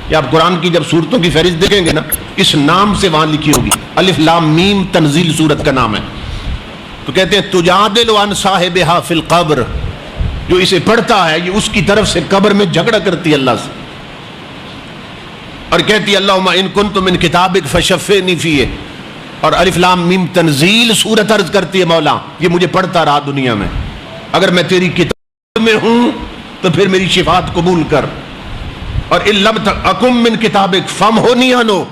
یہ آپ قرآن کی جب سورتوں کی فہرست دیکھیں گے نا اس نام سے وہاں لکھی ہوگی الف لام میم تنزیل سورت کا نام ہے. تو کہتے ہیں تجادل عن صاحبہا فی القبر، جو اسے پڑھتا ہے یہ اس کی طرف سے قبر میں جھگڑا کرتی ہے اللہ سے اور کہتی ہے اللہم ان کنت من کتابک فشفعنی فیہ. اور الف لام میم تنزیل سورت عرض کرتی ہے مولا یہ مجھے پڑھتا رہا دنیا میں، اگر میں تیری کتاب میں ہوں تو پھر میری شفاعت قبول کر، اور ان لم اکم من کتابک فمحنی عنہ،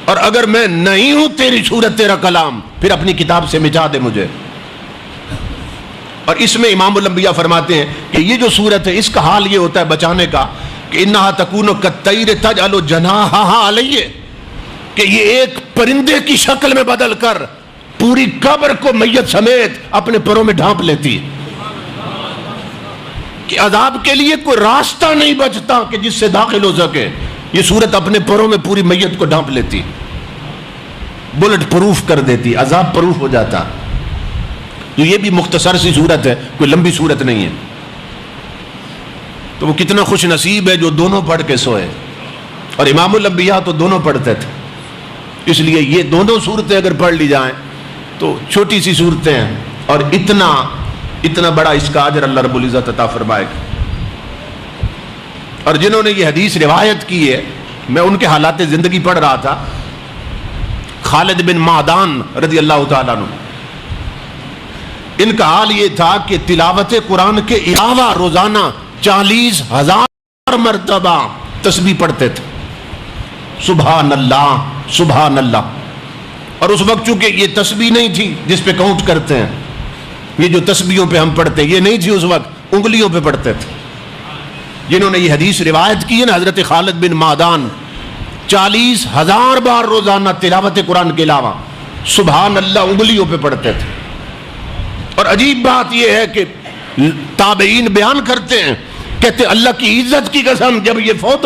اور اگر میں نہیں ہوں تیری صورت تیرا کلام پھر اپنی کتاب سے مٹا دے مجھے. اور اس میں امام الانبیاء فرماتے ہیں کہ یہ جو صورت ہے اس کا حال یہ ہوتا ہے بچانے کا کہ انہا تکون کالطیر تجعل جناحہا علیہ، کہ یہ ایک پرندے کی شکل میں بدل کر پوری قبر کو میت سمیت اپنے پروں میں ڈھانپ لیتی ہے، کہ عذاب کے لیے کوئی راستہ نہیں بچتا کہ جس سے داخل ہو سکے. یہ صورت اپنے پروں میں پوری میت کو ڈھانپ لیتی، بلٹ پروف کر دیتی، عذاب پروف ہو جاتا. تو یہ بھی مختصر سی صورت ہے، کوئی لمبی صورت نہیں ہے. تو وہ کتنا خوش نصیب ہے جو دونوں پڑھ کے سوئے. اور امام الانبیاء تو دونوں پڑھتے تھے، اس لیے یہ دونوں صورتیں اگر پڑھ لی جائیں تو چھوٹی سی صورتیں ہیں اور اتنا بڑا اس کا اجر اللہ رب العزت عطا فرمائے گا. اور جنہوں نے یہ حدیث روایت کی ہے، میں ان کے حالات زندگی پڑھ رہا تھا. خالد بن معدان رضی اللہ تعالیٰ عنہ، ان کا حال یہ تھا کہ تلاوت قرآن کے علاوہ روزانہ 40,000 مرتبہ تسبیح پڑھتے تھے. سبحان اللہ سبحان اللہ. اور اس وقت چونکہ یہ تسبیح نہیں تھی جس پہ کاؤنٹ کرتے ہیں، یہ جو تسبیحوں پہ ہم پڑھتے ہیں یہ نہیں تھی، اس وقت انگلیوں پہ پڑھتے تھے. جنہوں نے یہ حدیث روایت کی ہے نا، حضرت خالد بن معدان 40,000 بار روزانہ تلاوت قرآن کے علاوہ سبحان اللہ انگلیوں پہ پڑھتے تھے. اور عجیب بات یہ ہے کہ تابعین بیان کرتے ہیں، کہتے اللہ کی عزت کی قسم جب یہ فوت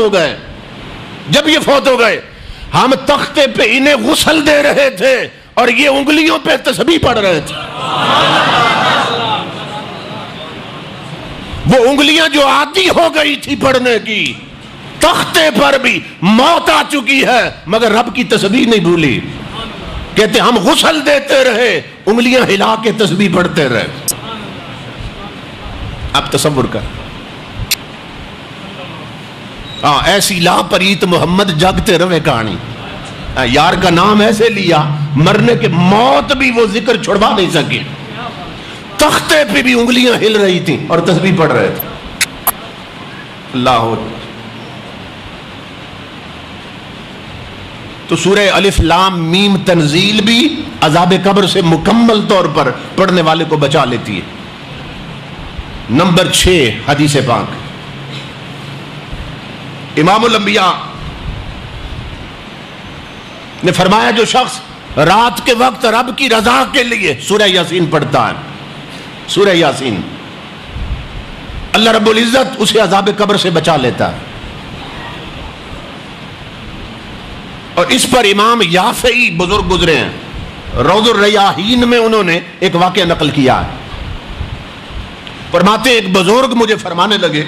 ہو گئے ہم تختے پہ انہیں غسل دے رہے تھے اور یہ انگلیوں پہ تسبیح پڑھ رہے تھے. وہ انگلیاں جو عادی ہو گئی تھی پڑھنے کی، تختے پر بھی موت آ چکی ہے مگر رب کی تسبیح نہیں بھولی. کہتے ہم غسل دیتے رہے، انگلیاں ہلا کے تسبیح پڑھتے رہے. اب تصور کر، ایسی لا پریت محمد جاگتے رہے کہانی. یار کا نام ایسے لیا، مرنے کے موت بھی وہ ذکر چھڑوا نہیں سکے. تختے پہ بھی انگلیاں ہل رہی تھیں اور تسبیح پڑھ رہے تھے. اللہ. تو سورہ الف لام میم تنزیل بھی عذاب قبر سے مکمل طور پر پڑھنے والے کو بچا لیتی ہے. نمبر 6 حدیث پاک، امام الانبیاء نے فرمایا جو شخص رات کے وقت رب کی رضا کے لیے سورہ یاسین پڑھتا ہے، سورہ یاسین، اللہ رب العزت اسے عذاب قبر سے بچا لیتا ہے. اور اس پر امام یافعی بزرگ گزرے ہیں، روض الریاحین میں انہوں نے ایک واقعہ نقل کیا ہے. فرماتے ایک بزرگ مجھے فرمانے لگے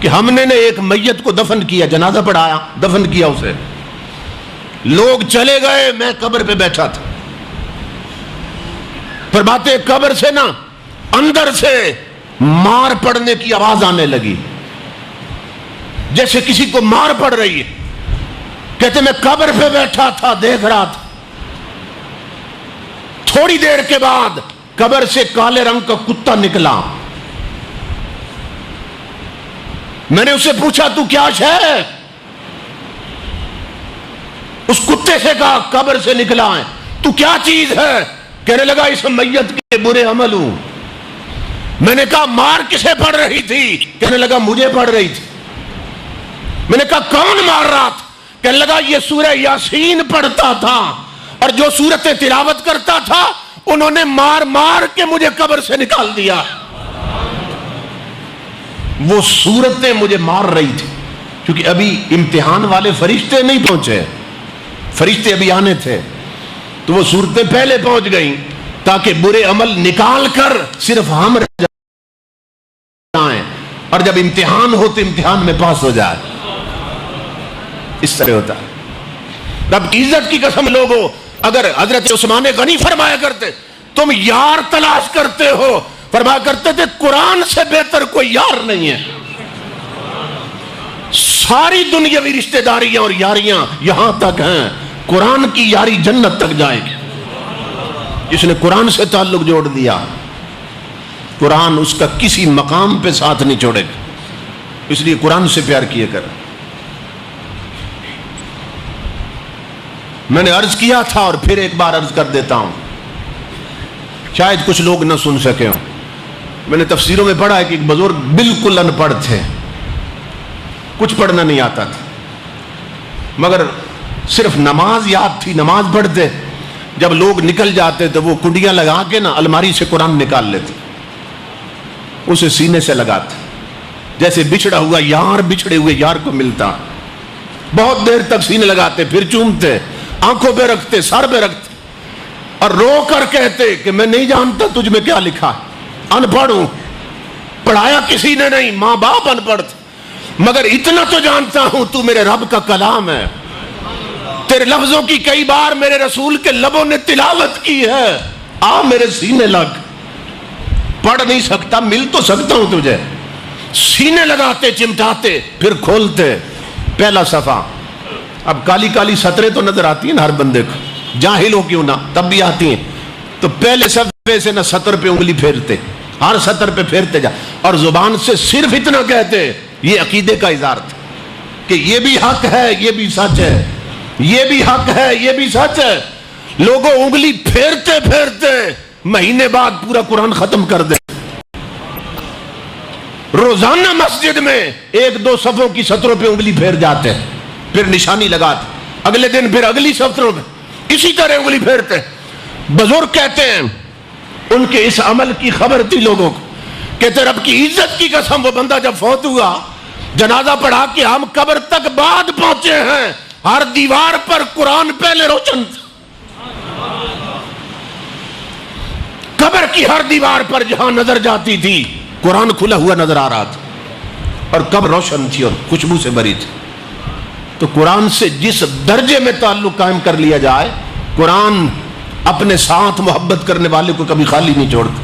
کہ ہم نے ایک میت کو دفن کیا، جنازہ پڑھایا، دفن کیا اسے، لوگ چلے گئے، میں قبر پہ بیٹھا تھا. فرماتے قبر سے نا اندر سے مار پڑنے کی آواز آنے لگی، جیسے کسی کو مار پڑ رہی ہے. کہتے میں قبر پہ بیٹھا تھا دیکھ رہا تھا. تھوڑی دیر کے بعد قبر سے کالے رنگ کا کتا نکلا. میں نے اسے پوچھا تو کیا شے ہے؟ اس کتے سے کہا قبر سے نکلا ہے، تو کیا چیز ہے؟ کہنے لگا اس میت کے برے عمل ہوں. میں نے کہا مار کسے پڑ رہی تھی؟ کہنے لگا مجھے پڑ رہی تھی. میں نے کہا کون مار رہا تھا؟ کہنے لگا یہ سورہ یاسین پڑھتا تھا اور جو سورتیں تلاوت کرتا تھا انہوں نے مار مار کے مجھے قبر سے نکال دیا. وہ سورتیں مجھے مار رہی تھی کیونکہ ابھی امتحان والے فرشتے نہیں پہنچے، فرشتے ابھی آنے تھے، تو وہ سورتیں پہلے پہنچ گئیں تاکہ برے عمل نکال کر صرف ہم رہ جائیں اور جب امتحان ہو تو امتحان میں پاس ہو جائے. اس طرح ہوتا ہے. رب کی عزت کی قسم لوگوں، اگر حضرت عثمان غنی فرمایا کرتے تم یار تلاش کرتے ہو، فرمایا کرتے تھے قرآن سے بہتر کوئی یار نہیں ہے. ساری دنیاوی رشتہ داریاں اور یاریاں یہاں تک ہیں، قرآن کی یاری جنت تک جائے گی. جس نے قرآن سے تعلق جوڑ دیا قرآن اس کا کسی مقام پہ ساتھ نہیں چھوڑے گا. اس لیے قرآن سے پیار کیے کر. میں نے عرض کیا تھا اور پھر ایک بار عرض کر دیتا ہوں، شاید کچھ لوگ نہ سن سکے ہوں. میں نے تفسیروں میں پڑھا ہے کہ ایک بزرگ بالکل ان پڑھ تھے، کچھ پڑھنا نہیں آتا تھا، مگر صرف نماز یاد تھی، نماز پڑھتے. جب لوگ نکل جاتے تو وہ کنڈیاں لگا کے نا الماری سے قرآن نکال لیتے، اسے سینے سے لگاتے، جیسے بچھڑا ہوا یار بچھڑے ہوئے یار کو ملتا. بہت دیر تک سینے لگاتے، پھر چومتے، آنکھوں پہ رکھتے، سر پہ رکھتے، اور رو کر کہتے کہ میں نہیں جانتا تجھ میں کیا لکھا، ان پڑھ ہوں، پڑھایا کسی نے نہیں، ماں باپ ان پڑھ تھے، مگر اتنا تو جانتا ہوں تو میرے رب کا کلام ہے، تیرے لفظوں کی کئی بار میرے رسول کے لبوں نے تلاوت کی ہے، آ میرے سینے لگ. پڑھ نہیں سکتا، مل تو سکتا ہوں تجھے. سینے لگاتے، چمٹاتے، پھر کھولتے. پہلا صفحہ. اب کالی کالی سطریں تو نظر آتی ہیں نا ہر بندے کو، جاہل ہو کیوں نہ، تب بھی آتی ہیں. تو پہلے صفحے سے نہ سطر پہ انگلی پھیرتے، ہر سطر پہ پھیرتے جا، اور زبان سے صرف اتنا کہتے. یہ عقیدے کا اظہار تھا کہ یہ بھی حق ہے، یہ بھی سچ ہے، یہ بھی حق ہے، یہ بھی سچ ہے. لوگوں انگلی پھیرتے پھیرتے مہینے بعد پورا قرآن ختم کر دے. روزانہ مسجد میں ایک دو صفوں کی سطروں پہ انگلی پھیر جاتے، پھر نشانی لگاتے، اگلے دن پھر اگلی سطروں پہ اسی طرح انگلی پھیرتے. بزرگ کہتے ہیں ان کے اس عمل کی خبر تھی لوگوں کو، کہتے رب کی عزت کی قسم وہ بندہ جب فوت ہوا، جنازہ پڑھا کہ ہم قبر تک بعد پہنچے ہیں، ہر دیوار پر قرآن پہلے روشن تھا. قبر کی ہر دیوار پر جہاں نظر جاتی تھی قرآن کھلا ہوا نظر آ رہا تھا، اور قبر روشن تھی اور خوشبو سے بھری تھی. تو قرآن سے جس درجے میں تعلق قائم کر لیا جائے، قرآن اپنے ساتھ محبت کرنے والے کو کبھی خالی نہیں چھوڑتا.